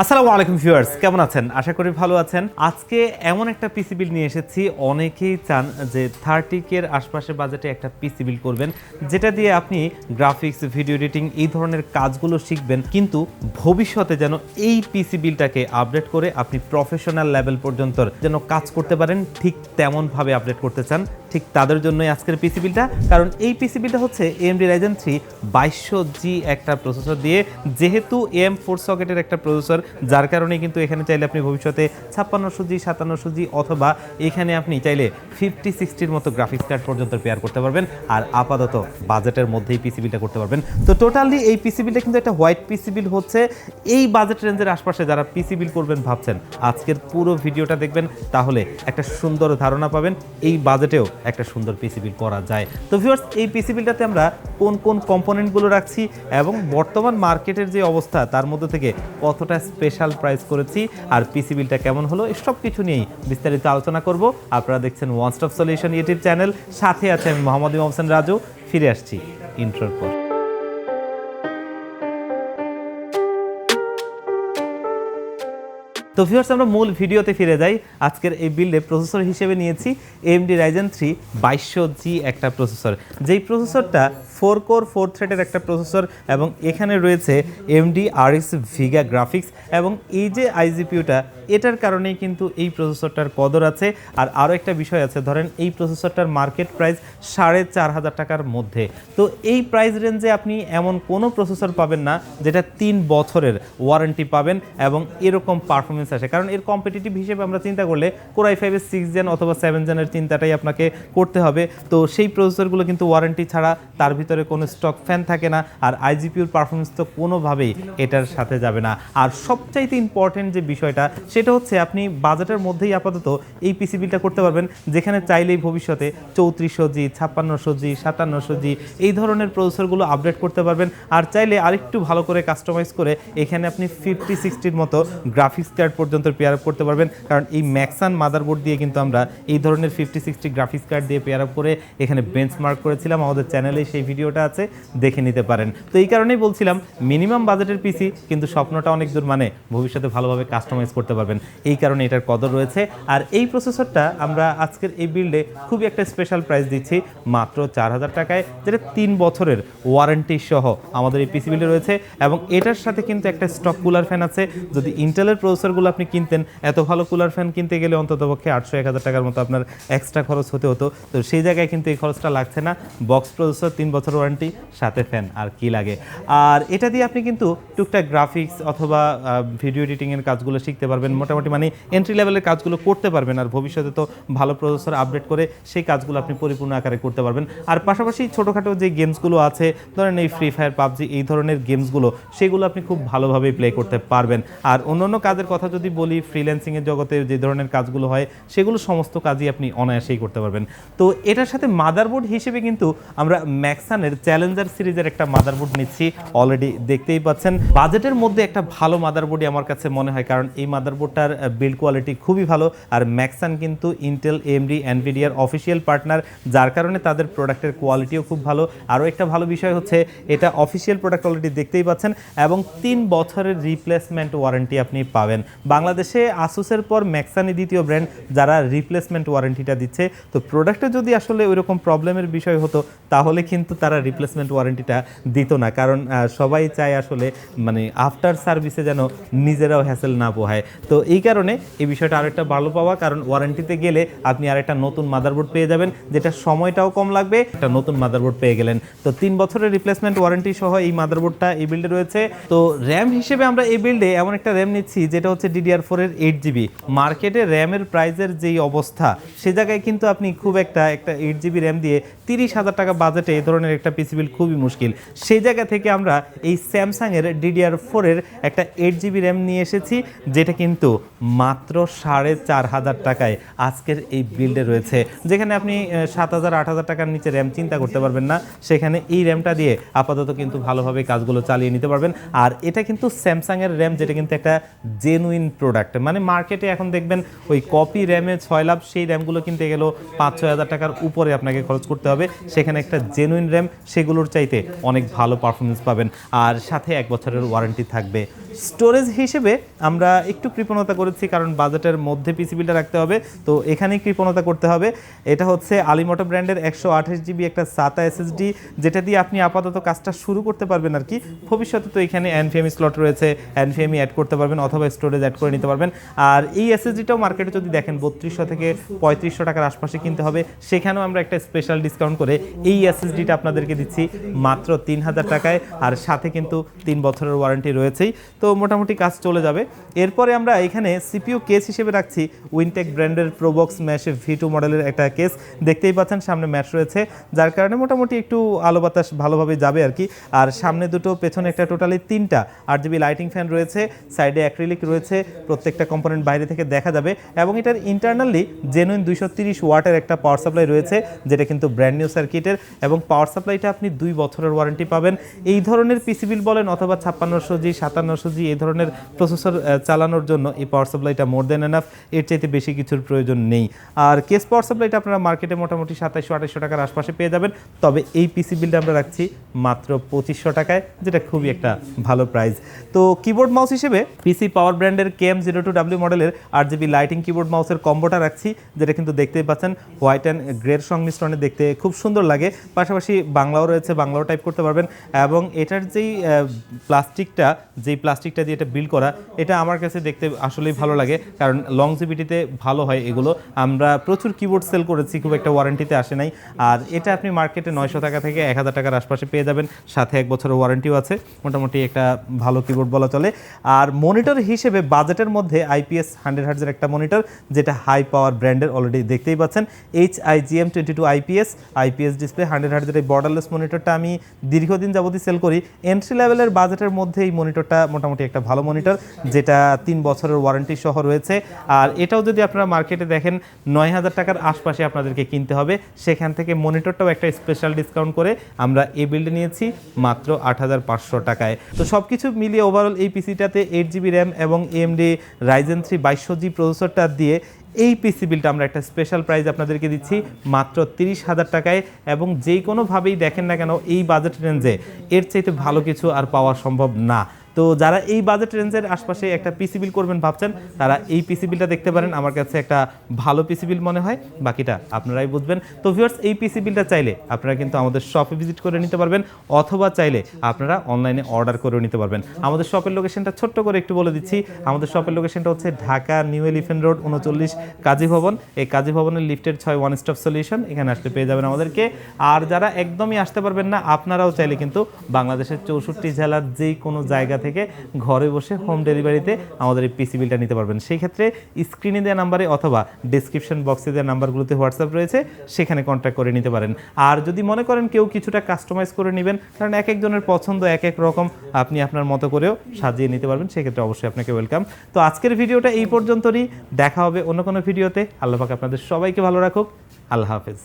আসসালামু আলাইকুম ভিউয়ার্স, কেমন আছেন? আশা করি ভালো আছেন। আজকে এমন একটা পিসি বিল্ড নিয়ে এসেছি, অনেকেই চান যে 30K এর আশপাশে বাজেটে একটা পিসি বিল্ড করবেন, যেটা দিয়ে আপনি গ্রাফিক্স, ভিডিও এডিটিং এই ধরনের কাজগুলো শিখবেন, কিন্তু ভবিষ্যতে যেন এই পিসি বিল্ডটাকে আপডেট করে আপনি প্রফেশনাল লেভেল পর্যন্ত যেন কাজ করতে পারেন, ঠিক তেমনভাবে আপডেট করতে চান, ঠিক তাদের জন্যই আজকের পিসি বিল্ডটা। কারণ এই পিসি বিল্ডটা হচ্ছে AMD Ryzen 3 2200G একটা প্রসেসর দিয়ে, যেহেতু AM4 সকেটের একটা প্রসেসর, যার কারণে কিন্তু এখানে চাইলে আপনি ভবিষ্যতে 5600G 5700G অথবা এখানে আপনি চাইলে 5060-র মতো গ্রাফিক্স কার্ড পর্যন্ত পেয়ার করতে পারবেন, আর আপাতত বাজেটের মধ্যেই পিসি বিল্ডটা করতে পারবেন। তো টোটালি এই পিসি বিল্ডটা কিন্তু একটা হোয়াইট পিসি বিল্ড হচ্ছে। এই বাজেট রেঞ্জের আশপাশে যারা পিসি বিল্ড করবেন ভাবছেন, আজকের পুরো ভিডিওটা দেখবেন, তাহলে একটা সুন্দর ধারণা পাবেন এই বাজেটেও একটা সুন্দর পিসি বিল্ড করা যায়। তো ভিউয়ার্স, এই পিসি বিল্ডটাতে আমরা কোন কোন কম্পোনেন্টগুলো রাখছি এবং বর্তমান মার্কেটের যে অবস্থা তার মধ্যে থেকে কতটা স্পেশাল প্রাইস করেছি আর পিসি বিলটা কেমন হলো, সব কিছু নিয়েই বিস্তারিত আলোচনা করব। আপনারা দেখছেন one stop solution YouTube channel, সাথে আছে আমি মোহাম্মদ ইমাম হোসেন রাজু। ফিরে আসছি ইন্ট্রোর পর। তো ভিউয়ার্স, আমরা মূল ভিডিওতে ফিরে যাই। আজকের এই বিল্ডে প্রসেসর হিসেবে নিয়েছি AMD Ryzen 3 2200G একটা প্রসেসর, যেই প্রসেসরটা 4 কোর 4 থ্রেডের একটা প্রসেসর, এবং এখানে রয়েছে AMD RX Vega গ্রাফিক্স, এবং এই যে আইজিপিউটা, এটার কারণেই কিন্তু এই প্রসেসরটার কদর আছে। আর আরও একটা বিষয় আছে, ধরেন এই প্রসেসরটার মার্কেট প্রাইস 4500 টাকার মধ্যে। তো এই প্রাইস রেঞ্জে আপনি এমন কোনো প্রসেসর পাবেন না যেটা 3 বছরের ওয়ারেন্টি পাবেন এবং এরকম পারফরমেন্স আসে। কারণ এর কম্পিটিটিভ হিসেবে আমরা চিন্তা করলে Core i5 এর 6 জেন অথবা 7 জেনের চিন্তাটাই আপনাকে করতে হবে। তো সেই প্রসেসরগুলো কিন্তু ওয়ারেন্টি ছাড়া, তার ভিতরে কোনো স্টক ফ্যান থাকে না, আর আইজিপিউর পারফরমেন্স তো কোনোভাবেই এটার সাথে যাবে না। আর সবচাইতে ইম্পর্টেন্ট যে বিষয়টা, সেটা হচ্ছে আপনি বাজেটের মধ্যেই আপাতত এই পিসি বিলটা করতে পারবেন, যেখানে চাইলেই ভবিষ্যতে 3400G 5600G 5700G এই ধরনের প্রসেসরগুলো আপডেট করতে পারবেন। আর চাইলে আরেকটু ভালো করে কাস্টমাইজ করে এখানে আপনি 5060-র মতো গ্রাফিক্স কার্ড পর্যন্ত পেয়ার আপ করতে পারবেন। কারণ এই ম্যাক্সান মাদারবোর্ড দিয়ে কিন্তু আমরা এই ধরনের 5060 গ্রাফিক্স কার্ড দিয়ে পেয়ার আপ করে এখানে বেঞ্চমার্ক করেছিলাম, আমাদের চ্যানেলে সেই ভিডিওটা আছে, দেখে নিতে পারেন। তো এই কারণেই বলছিলাম মিনিমাম বাজেটের পিসি, কিন্তু স্বপ্নটা অনেক দূর, মানে ভবিষ্যতে ভালোভাবে কাস্টমাইজ করতে পারবেন, এই কারণে এটার কদর রয়েছে। আর এই প্রসেসরটা আমরা আজকের এই বিল্ডে খুবই একটা স্পেশাল প্রাইস দিচ্ছি, মাত্র 4000 টাকায়, যেটা 3 বছরের ওয়ারেন্টি সহ আমাদের এই পিসি বিল্ডে রয়েছে। এবং এটার সাথে কিন্তু একটা স্টক কুলার ফ্যান আছে। যদি ইন্টেলের প্রসেসরগুলো আপনি কিনতেন, এত ভালো কুলার ফ্যান কিনতে গেলে অন্ততপক্ষে 800-1000 টাকার মতো আপনার এক্সট্রা খরচ হতে হতো। তো সেই জায়গায় কিন্তু এই খরচটা লাগছে না। বক্স প্রসেসর, 3 বছর ওয়ারেন্টি, সাথে ফ্যান, আর কি লাগে। আর এটা দিয়ে আপনি কিন্তু টুকটাক গ্রাফিক্স অথবা ভিডিও এডিটিংয়ের কাজগুলো শিখতে পারবেন, মোটামুটি মানে এন্ট্রি লেভেলের কাজগুলো করতে পারবেন। আর ভবিষ্যতে তো ভালো প্রসেসর আপডেট করে সেই কাজগুলো আপনি পরিপূর্ণ আকারে করতে পারবেন। আর পাশাপাশি ছোটোখাটো যে গেমসগুলো আছে, ধরেন এই ফ্রি ফায়ার, পাবজি, এই ধরনের গেমসগুলো, সেগুলো আপনি খুব ভালোভাবেই প্লে করতে পারবেন। আর অন্যান্য কাজের কথা যদি বলি, ফ্রিল্যান্সিংয়ের জগতে যে ধরনের কাজগুলো হয়, সেগুলো সমস্ত কাজই আপনি অনায়াসেই করতে পারবেন। তো এটার সাথে মাদারবোর্ড হিসেবে কিন্তু আমরা ম্যাক্সানের চ্যালেঞ্জার সিরিজের একটা মাদারবোর্ড নিচ্ছি, অলরেডি দেখতেই পাচ্ছেন। বাজেটের মধ্যে একটা ভালো মাদারবোর্ডই আমার কাছে মনে হয়, কারণ এই মাদারবোর্ডটার বিল্ড কোয়ালিটি খুবই ভালো। আর ম্যাক্সান কিন্তু ইন্টেল, AMD, এনভিডিয়ার অফিসিয়াল পার্টনার, যার কারণে তাদের প্রোডাক্টের কোয়ালিটিও খুব ভালো। আরও একটা ভালো বিষয় হচ্ছে, এটা অফিসিয়াল প্রোডাক্ট, অলরেডি দেখতেই পাচ্ছেন, এবং 3 বছরের রিপ্লেসমেন্ট ওয়ারেন্টি আপনি পাবেন। বাংলাদেশে আসুসের পর ম্যাক্সানই দ্বিতীয় ব্র্যান্ড যারা রিপ্লেসমেন্ট ওয়ারেন্টিটা দিচ্ছে। তো প্রোডাক্টে যদি আসলে ওইরকম প্রবলেমের বিষয় হতো, তাহলে কিন্তু তারা রিপ্লেসমেন্ট ওয়ারেন্টিটা দিত না। কারণ সবাই চায় আসলে মানে আফটার সার্ভিসে যেন নিজেরাও হ্যাসেল না পোহায়। তো এই কারণে এই বিষয়টা আরেকটা ভালো পাওয়া, কারণ ওয়ারেন্টিতে গেলে আপনি আরেকটা নতুন মাদারবোর্ড পেয়ে যাবেন, যেটা সময়টাও কম লাগবে, একটা নতুন মাদারবোর্ড পেয়ে গেলেন। তো 3 বছরের রিপ্লেসমেন্ট ওয়ারেন্টি সহ এই মাদারবোর্ডটা এই বিল্ডে রয়েছে। তো র্যাম হিসেবে আমরা এই বিল্ডে এমন একটা র্যাম নিচ্ছি, যেটা হচ্ছে DDR4 এর 8GB। মার্কেটে র্যামের প্রাইসের যেই অবস্থা, সে জায়গায় কিন্তু আপনি খুব একটা 8GB র্যাম দিয়ে 30,000 টাকা বাজেটে এই ধরনের একটা পিসি বিল্ড খুবই মুশকিল। সেই জায়গা থেকে আমরা এই স্যামসাংয়ের DDR4 এর একটা 8GB র্যাম নিয়ে এসেছি, যেটা কিন্তু মাত্র 4500 টাকায় আজকের এই বিল্ডে রয়েছে। যেখানে আপনি 7000-8000 টাকার নিচে র্যাম চিন্তা করতে পারবেন না, সেখানে এই র্যামটা দিয়ে আপাতত কিন্তু ভালোভাবে কাজগুলো চালিয়ে নিতে পারবেন। আর এটা কিন্তু স্যামসাংয়ের র্যাম, যেটা কিন্তু একটা জেনুইন প্রোডাক্ট। মানে মার্কেটে এখন দেখবেন ওই কপি র্যামে 6 লাভ, সেই র্যামগুলো কিনতে গেলেও 5-6 হাজার টাকার উপরে আপনাকে খরচ করতে হবে। সেখানে একটা জেনুইন র্যাম, সেগুলোর চাইতে অনেক ভালো পারফরমেন্স পাবেন, আর সাথে 1 বছরের ওয়ারেন্টি থাকবে। স্টোরেজ হিসেবে আমরা একটু কৃপণতা করেছি, কারণ বাজেটের মধ্যে পিসিবিটা রাখতে হবে, তো এখানেই কৃপণতা করতে হবে। এটা হচ্ছে আলিমোটো ব্র্যান্ডের 128 জিবি একটা SATA SSD, যেটা দিয়ে আপনি আপাতত কাজটা শুরু করতে পারবেন আর কি। ভবিষ্যতে তো এখানে NVMe স্লট রয়েছে, NVMe অ্যাড করতে পারবেন অথবা স্টোরেজ অ্যাড করে নিতে পারবেন। আর এই এসএসডিটাও মার্কেটে যদি দেখেন 3200 থেকে 3500 টাকার আশপাশে কিনতে হবে, সেখানেও আমরা একটা স্পেশাল ডিসকাউন্ট করে এই এসএসডিটা আপনাদেরকে দিচ্ছি মাত্র 3000 টাকায়, আর সাথে কিন্তু 3 বছরের ওয়ারেন্টি রয়েছেই, তো মোটামুটি কাজ চলে যাবে। এরপরে আমরা এখানে সিপিইউ কেস হিসেবে রাখছি উইনটেক ব্র্যান্ডের প্রোবক্স ম্যাশ V2 মডেলের একটা কেস, দেখতেই পাচ্ছেন সামনে ম্যাশ রয়েছে, যার কারণে মোটামুটি একটু আলো বাতাস ভালোভাবে যাবে আর কি। আর সামনে দুটো, পেছনে একটা, টোটালি 3টা 8GB লাইটিং ফ্যান রয়েছে, সাইডে অ্যাক্রিলিক রয়েছে, প্রত্যেকটা কম্পোনেন্ট বাইরে থেকে দেখা যাবে, এবং এটার ইন্টারনালি জেনুইন 230 ওয়াটের একটা পাওয়ার সাপ্লাই রয়েছে, যেটা কিন্তু ব্র্যান্ড নিউ সার্কিটের, এবং পাওয়ার সাপ্লাইটা আপনি 2 বছরের ওয়ারেন্টি পাবেন। এই ধরনের পিসিবিল বলেন অথবা 5600G 5700G এই ধরনের প্রসেসর চালানোর জন্য এই পাওয়ার সাপ্লাইটা মোর দেন এনাফ, এর চাইতে বেশি কিছুর প্রয়োজন নেই। আর কেস পাওয়ার সাপ্লাইটা আপনারা মার্কেটে মোটামুটি 2700-2800 টাকার আশপাশে পেয়ে যাবেন, তবে এই পিসিবিলটা আমরা রাখছি মাত্র 2500 টাকায়, যেটা খুবই একটা ভালো প্রাইস। তো কিবোর্ড মাউস হিসেবে পিসি পাওয়ার ব্র্যান্ডের KM02W মডেলের 8GB লাইটিং কিবোর্ড মাউসের কম্বোটা রাখছি, যেটা কিন্তু দেখতেই পাচ্ছেন হোয়াইট অ্যান্ড গ্রের সংমিশ্রণে দেখতে খুব সুন্দর লাগে। পাশাপাশি বাংলাও রয়েছে, বাংলাও টাইপ করতে পারবেন, এবং এটার যেই প্লাস্টিকটা দিয়ে এটা বিল্ড করা, এটা আমার কাছে দেখতে আসলেই ভালো লাগে, কারণ লংজিভিটিতে ভালো হয় এগুলো। আমরা প্রচুর কিবোর্ড সেল করেছি, খুব একটা ওয়ারেন্টিতে আসে নাই, আর এটা আপনি মার্কেটে 900 টাকা থেকে 1000 টাকার আশপাশে পেয়ে যাবেন, সাথে 1 বছরের ওয়ারেন্টিও আছে। মোটামুটি একটা ভালো কিবোর্ড বলা চলে। আর মনিটর হিসেবে বাজেটের মধ্যে IPS 100 হার্টজের একটা মনিটর, যেটা হাই পাওয়ার ব্র্যান্ডের, অলরেডি দেখতেই পাচ্ছেন HIGM22 IPS ডিসপ্লে 100 হার্টজের এই বর্ডারলেস মনিটরটা আমি দীর্ঘদিন যাবতই সেল করি। এন্ট্রি লেভেলের বাজেটের মধ্যে এই মনিটরটা মোটামুটি একটা ভালো মনিটর, যেটা 3 বছরের ওয়ারেন্টি সহ রয়েছে। আর এটাও যদি আপনারা মার্কেটে দেখেন 9000 টাকার আশপাশে আপনাদেরকে কিনতে হবে, সেখান থেকে মনিটরটাও একটা স্পেশাল ডিসকাউন্ট করে আমরা এই বিল্ডে নিয়েছি মাত্র 8500 টাকায়। তো সব কিছু মিলিয়ে ওভারঅল এই পিসিটাতে 8GB র্যাম এবং AMD Ryzen 3 2200G প্রসেসরটা দিয়ে এই পিসি বিলটা আমরা একটা স্পেশাল প্রাইস আপনাদেরকে দিচ্ছি মাত্র 30,000 টাকায়, এবং যেই কোনোভাবেই দেখেন না কেন এই বাজেট রেঞ্জে এর চাইতে ভালো কিছু আর পাওয়া সম্ভব না। তো যারা এই বাজেট রেঞ্জের আশপাশে একটা পিসি বিল করবেন ভাবছেন, তারা এই পিসি বিলটা দেখতে পারেন, আমার কাছে একটা ভালো পিসি বিল মনে হয়, বাকিটা আপনারাই বুঝবেন। তো ভিউয়ার্স, এই পিসি বিলটা চাইলে আপনারা কিন্তু আমাদের শপে ভিজিট করে নিতে পারবেন, অথবা চাইলে আপনারা অনলাইনে অর্ডার করেও নিতে পারবেন। আমাদের শপের লোকেশনটা ছোট্ট করে একটু বলে দিচ্ছি। আমাদের শপের লোকেশনটা হচ্ছে ঢাকা নিউ এলিফ্যান্ট রোড 39 কাজী ভবন। এই কাজী ভবনের লিফটের 6 ওয়ান স্টপ সলিউশন, এখানে আসলে পেয়ে যাবেন আমাদেরকে। আর যারা একদমই আসতে পারবেন না, আপনারাও চাইলে কিন্তু বাংলাদেশের 64 জেলার যেই কোনো জায়গা থেকে ঘরে বসে হোম ডেলিভারিতে আমাদের এই পিসি বিলটা নিতে পারবেন। সেই ক্ষেত্রে স্ক্রিনে দেওয়া নাম্বারে অথবা ডেসক্রিপশন বক্সে দেওয়া নাম্বারগুলোতে হোয়াটসঅ্যাপ রয়েছে, সেখানে কন্ট্যাক্ট করে নিতে পারেন। আর যদি মনে করেন কেউ কিছুটা কাস্টমাইজ করে নেবেন, কারণ এক একজনের পছন্দ এক এক রকম, আপনি আপনার মতো করেও সাজিয়ে নিতে পারবেন, সেক্ষেত্রে অবশ্যই আপনাকে ওয়েলকাম। তো আজকের ভিডিওটা এই পর্যন্তই, দেখা হবে অন্য কোনো ভিডিওতে। আল্লাহ পাক আপনাদের সবাইকে ভালো রাখুক। আল্লাহ হাফেজ।